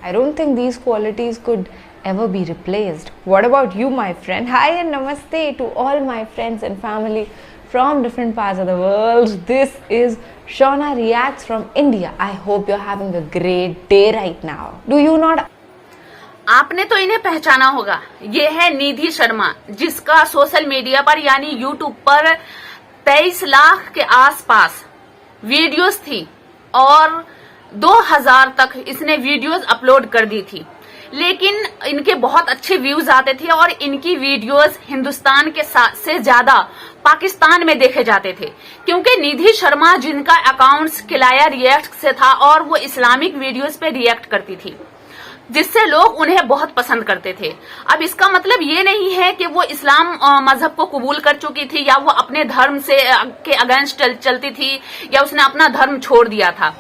I don't think these qualities could ever be replaced. What about you, my friend? Hi and namaste to all my friends and family from different parts of the world. This is Shauna Reacts from India. I hope you're having a great day right now. Do you not? आपने तो इन्हें पहचाना होगा। ये है निधि शर्मा, जिसका social media पर यानी यूट्यूब पर 23 लाख के आसपास वीडियोस थी और 2000 तक इसने वीडियोस अपलोड कर दी थी। लेकिन इनके बहुत अच्छे व्यूज आते थे और इनकी वीडियोस हिंदुस्तान के से ज्यादा पाकिस्तान में देखे जाते थे, क्योंकि निधि शर्मा जिनका अकाउंट्स किलाया रिएक्ट से था और वो इस्लामिक वीडियोस पे रिएक्ट करती थी, जिससे लोग उन्हें बहुत पसंद करते थे। अब इसका मतलब ये नहीं है कि वो इस्लाम मजहब को कबूल कर चुकी थी या वो अपने धर्म से के अगेंस्ट चलती थी या उसने अपना धर्म छोड़ दिया था,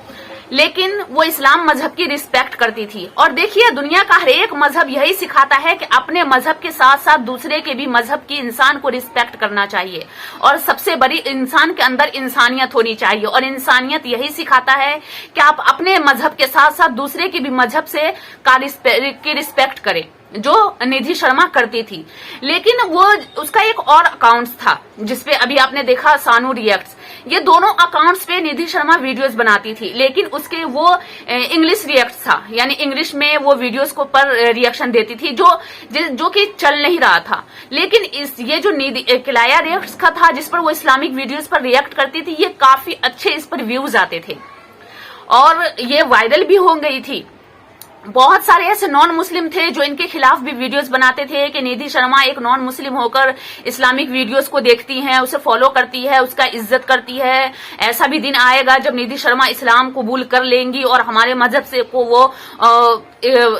लेकिन वो इस्लाम मजहब की रिस्पेक्ट करती थी। और देखिए, दुनिया का हर एक मजहब यही सिखाता है कि अपने मजहब के साथ साथ दूसरे के भी मजहब की इंसान को रिस्पेक्ट करना चाहिए और सबसे बड़ी इंसान के अंदर इंसानियत होनी चाहिए। और इंसानियत यही सिखाता है कि आप अपने मजहब के साथ साथ दूसरे के भी मजहब से की रिस्पेक्ट करें, जो निधि शर्मा करती थी। लेकिन वो उसका एक और अकाउंट था जिसपे अभी आपने देखा सानू रिएक्ट्स, ये दोनों अकाउंट्स पे निधि शर्मा वीडियोस बनाती थी, लेकिन उसके वो इंग्लिश रिएक्ट था, यानी इंग्लिश में वो वीडियोस को पर रिएक्शन देती थी जो कि चल नहीं रहा था। लेकिन ये जो किलाया रिएक्ट्स का था, जिस पर वो इस्लामिक वीडियोस पर रिएक्ट करती थी, ये काफी अच्छे इस पर व्यूज आते थे और ये वायरल भी हो गई थी। बहुत सारे ऐसे नॉन मुस्लिम थे जो इनके खिलाफ भी वीडियोस बनाते थे कि निधि शर्मा एक नॉन मुस्लिम होकर इस्लामिक वीडियोस को देखती हैं, उसे फॉलो करती है, उसका इज्जत करती है। ऐसा भी दिन आएगा जब निधि शर्मा इस्लाम कबूल कर लेंगी और हमारे मजहब से को वो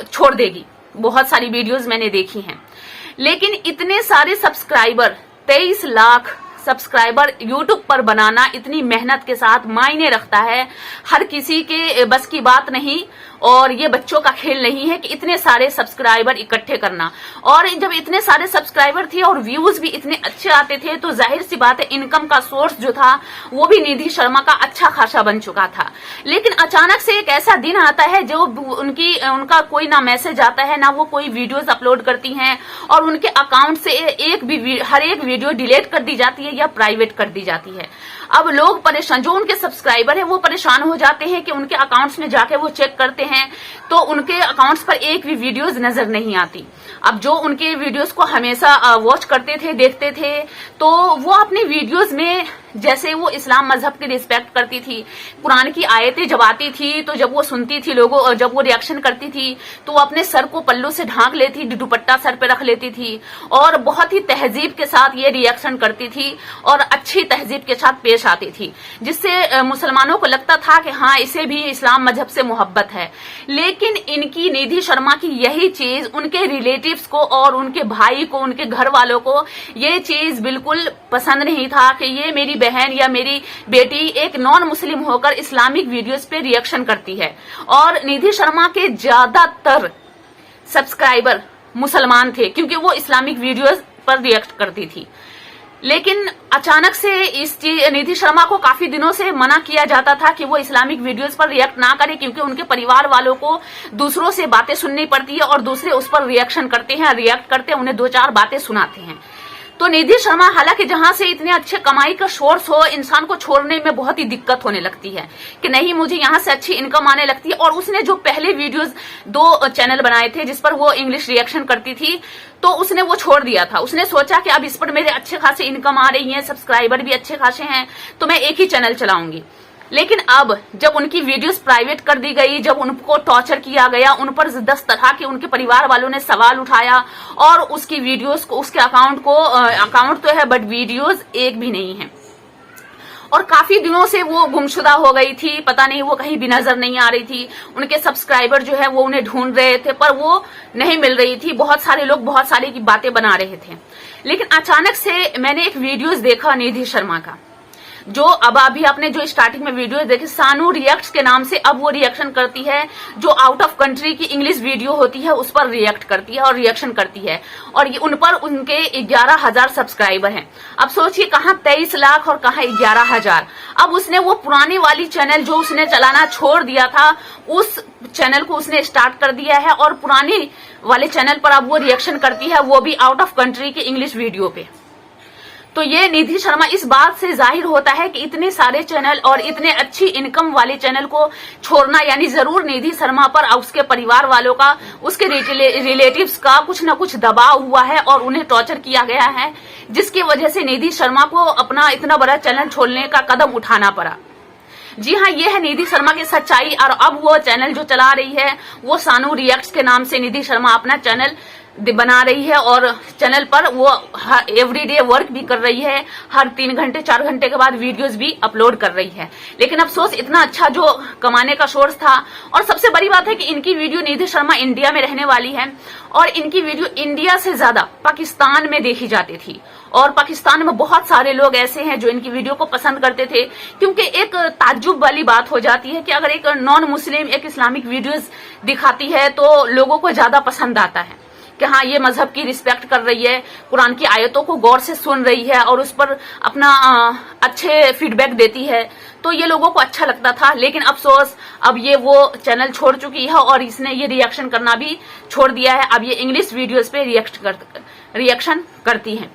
छोड़ देगी। बहुत सारी वीडियोस मैंने देखी हैं। लेकिन इतने सारे सब्सक्राइबर, 23 लाख सब्सक्राइबर यूट्यूब पर बनाना इतनी मेहनत के साथ मायने रखता है। हर किसी के बस की बात नहीं और ये बच्चों का खेल नहीं है कि इतने सारे सब्सक्राइबर इकट्ठे करना। और जब इतने सारे सब्सक्राइबर थे और व्यूज भी इतने अच्छे आते थे, तो जाहिर सी बात है इनकम का सोर्स जो था वो भी निधि शर्मा का अच्छा खासा बन चुका था। लेकिन अचानक से एक ऐसा दिन आता है जो उनका कोई ना मैसेज आता है, ना वो कोई वीडियोस अपलोड करती हैं और उनके अकाउंट से हर एक वीडियो डिलीट कर दी जाती है या प्राइवेट कर दी जाती है। अब लोग परेशान, जो उनके सब्सक्राइबर है वो परेशान हो जाते हैं कि उनके अकाउंट्स में जाके वो चेक करते हैं तो उनके अकाउंट्स पर एक भी वीडियोस नजर नहीं आती। अब जो उनके वीडियोस को हमेशा वॉच करते थे, देखते थे, तो वो अपने वीडियोस में जैसे वो इस्लाम मजहब की रिस्पेक्ट करती थी, कुरान की आयतें जब आती थी तो जब वो सुनती थी लोगों, जब वो रिएक्शन करती थी तो वो अपने सर को पल्लू से ढांक लेती, दुपट्टा सर पे रख लेती थी और बहुत ही तहजीब के साथ ये रिएक्शन करती थी और अच्छी तहजीब के साथ पेश आती थी, जिससे मुसलमानों को लगता था कि हाँ, इसे भी इस्लाम मजहब से मोहब्बत है। लेकिन इनकी निधि शर्मा की यही चीज उनके रिलेटिव्स को और उनके भाई को, उनके घर वालों को ये चीज बिल्कुल पसंद नहीं था कि ये मेरी बहन या मेरी बेटी एक नॉन मुस्लिम होकर इस्लामिक वीडियोस पे रिएक्शन करती है। और निधि शर्मा के ज्यादातर सब्सक्राइबर मुसलमान थे क्योंकि वो इस्लामिक वीडियोस पर रिएक्ट करती थी। लेकिन अचानक से निधि शर्मा को काफी दिनों से मना किया जाता था कि वो इस्लामिक वीडियोस पर रिएक्ट ना करे, क्योंकि उनके परिवार वालों को दूसरों से बातें सुननी पड़ती है और दूसरे उस पर रिएक्शन करते हैं, रिएक्ट करते हैं, उन्हें 2-4 बातें सुनाते हैं। तो निधि शर्मा, हालांकि जहां से इतने अच्छे कमाई का सोर्स हो, इंसान को छोड़ने में बहुत ही दिक्कत होने लगती है कि नहीं, मुझे यहां से अच्छी इनकम आने लगती है। और उसने जो पहले वीडियोस 2 चैनल बनाए थे जिस पर वो इंग्लिश रिएक्शन करती थी, तो उसने वो छोड़ दिया था। उसने सोचा कि अब इस पर मेरे अच्छे खासे इनकम आ रही है, सब्सक्राइबर भी अच्छे खासे हैं, तो मैं एक ही चैनल चलाऊंगी। लेकिन अब जब उनकी वीडियोस प्राइवेट कर दी गई, जब उनको टॉर्चर किया गया, उन पर 10 तरह के उनके परिवार वालों ने सवाल उठाया और उसकी वीडियोस को, उसके अकाउंट तो है बट वीडियोस एक भी नहीं है। और काफी दिनों से वो गुमशुदा हो गई थी, पता नहीं वो कहीं भी नजर नहीं आ रही थी। उनके सब्सक्राइबर जो है वो उन्हें ढूंढ रहे थे पर वो नहीं मिल रही थी। बहुत सारे लोग बहुत सारी की बातें बना रहे थे। लेकिन अचानक से मैंने एक वीडियोस देखा निधि शर्मा का, जो अब अभी आपने जो स्टार्टिंग में वीडियो देखे सानू रिएक्ट्स के नाम से, अब वो रिएक्शन करती है जो आउट ऑफ कंट्री की इंग्लिश वीडियो होती है उस पर रिएक्ट करती है और रिएक्शन करती है, और ये उन पर उनके 11,000 सब्सक्राइबर हैं। अब सोचिए कहाँ 23 लाख और कहाँ 11,000। अब उसने वो पुरानी वाली चैनल जो उसने चलाना छोड़ दिया था उस चैनल को उसने स्टार्ट कर दिया है, और पुरानी वाले चैनल पर अब वो रिएक्शन करती है, वो भी आउट ऑफ कंट्री की इंग्लिश वीडियो पे। तो ये निधि शर्मा, इस बात से जाहिर होता है कि इतने सारे चैनल और इतने अच्छी इनकम वाले चैनल को छोड़ना, यानी जरूर निधि शर्मा पर उसके परिवार वालों का, उसके रिलेटिव्स का कुछ न कुछ दबाव हुआ है और उन्हें टॉर्चर किया गया है, जिसकी वजह से निधि शर्मा को अपना इतना बड़ा चैनल छोड़ने का कदम उठाना पड़ा। जी हाँ, ये है निधि शर्मा की सच्चाई। और अब वो चैनल जो चला रही है वो सानू रिएक्ट्स के नाम से निधि शर्मा अपना चैनल बना रही है, और चैनल पर वो एवरीडे वर्क भी कर रही है, हर 3 घंटे 4 घंटे के बाद वीडियोस भी अपलोड कर रही है। लेकिन अफसोस, इतना अच्छा जो कमाने का सोर्स था, और सबसे बड़ी बात है कि इनकी वीडियो, निधि शर्मा इंडिया में रहने वाली है और इनकी वीडियो इंडिया से ज्यादा पाकिस्तान में देखी जाती थी, और पाकिस्तान में बहुत सारे लोग ऐसे हैं जो इनकी वीडियो को पसंद करते थे, क्योंकि एक ताज्जुब वाली बात हो जाती है कि अगर एक नॉन मुस्लिम एक इस्लामिक वीडियोस दिखाती है तो लोगों को ज्यादा पसंद आता है कि हाँ ये मजहब की रिस्पेक्ट कर रही है, कुरान की आयतों को गौर से सुन रही है और उस पर अपना अच्छे फीडबैक देती है, तो ये लोगों को अच्छा लगता था। लेकिन अफसोस अब ये वो चैनल छोड़ चुकी है और इसने ये रिएक्शन करना भी छोड़ दिया है। अब ये इंग्लिश वीडियोस पे रिएक्शन करती हैं।